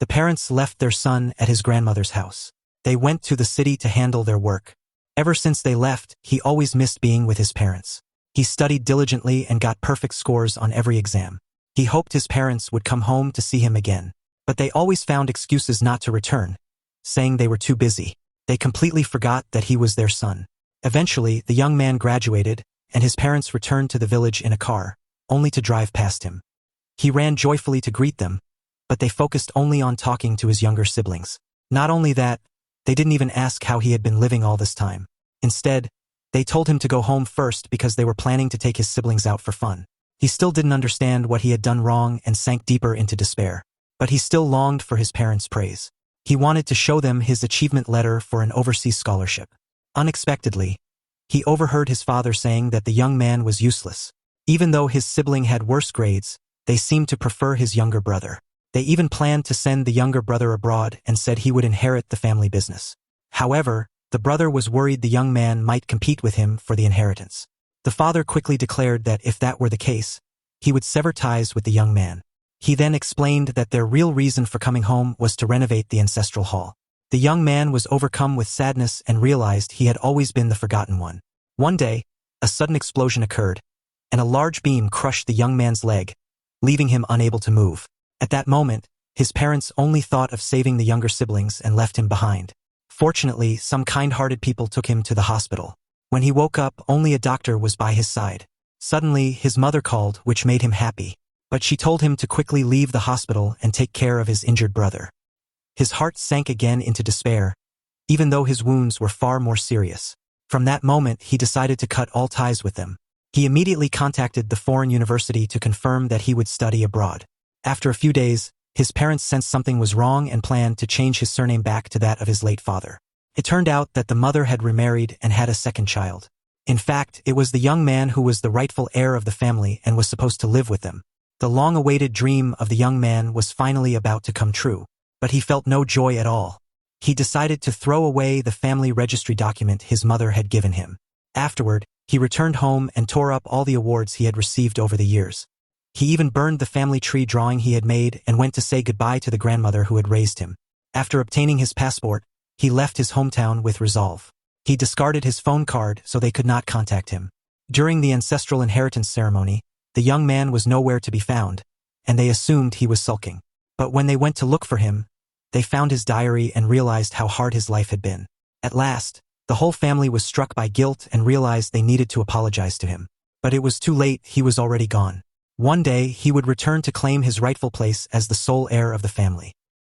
The parents left their son at his grandmother's house. They went to the city to handle their work. Ever since they left, he always missed being with his parents. He studied diligently and got perfect scores on every exam. He hoped his parents would come home to see him again. But they always found excuses not to return, saying they were too busy. They completely forgot that he was their son. Eventually, the young man graduated, and his parents returned to the village in a car, only to drive past him. He ran joyfully to greet them, but they focused only on talking to his younger siblings. Not only that, they didn't even ask how he had been living all this time. Instead, they told him to go home first because they were planning to take his siblings out for fun. He still didn't understand what he had done wrong and sank deeper into despair. But he still longed for his parents' praise. He wanted to show them his achievement letter for an overseas scholarship. Unexpectedly, he overheard his father saying that the young man was useless. Even though his sibling had worse grades, they seemed to prefer his younger brother. They even planned to send the younger brother abroad and said he would inherit the family business. However, the brother was worried the young man might compete with him for the inheritance. The father quickly declared that if that were the case, he would sever ties with the young man. He then explained that their real reason for coming home was to renovate the ancestral hall. The young man was overcome with sadness and realized he had always been the forgotten one. One day, a sudden explosion occurred, and a large beam crushed the young man's leg, leaving him unable to move. At that moment, his parents only thought of saving the younger siblings and left him behind. Fortunately, some kind-hearted people took him to the hospital. When he woke up, only a doctor was by his side. Suddenly, his mother called, which made him happy. But she told him to quickly leave the hospital and take care of his injured brother. His heart sank again into despair, even though his wounds were far more serious. From that moment, he decided to cut all ties with them. He immediately contacted the foreign university to confirm that he would study abroad. After a few days, his parents sensed something was wrong and planned to change his surname back to that of his late father. It turned out that the mother had remarried and had a second child. In fact, it was the young man who was the rightful heir of the family and was supposed to live with them. The long-awaited dream of the young man was finally about to come true, but he felt no joy at all. He decided to throw away the family registry document his mother had given him. Afterward, he returned home and tore up all the awards he had received over the years. He even burned the family tree drawing he had made and went to say goodbye to the grandmother who had raised him. After obtaining his passport, he left his hometown with resolve. He discarded his phone card so they could not contact him. During the ancestral inheritance ceremony, the young man was nowhere to be found, and they assumed he was sulking. But when they went to look for him, they found his diary and realized how hard his life had been. At last, the whole family was struck by guilt and realized they needed to apologize to him. But it was too late, he was already gone. One day, he would return to claim his rightful place as the sole heir of the family.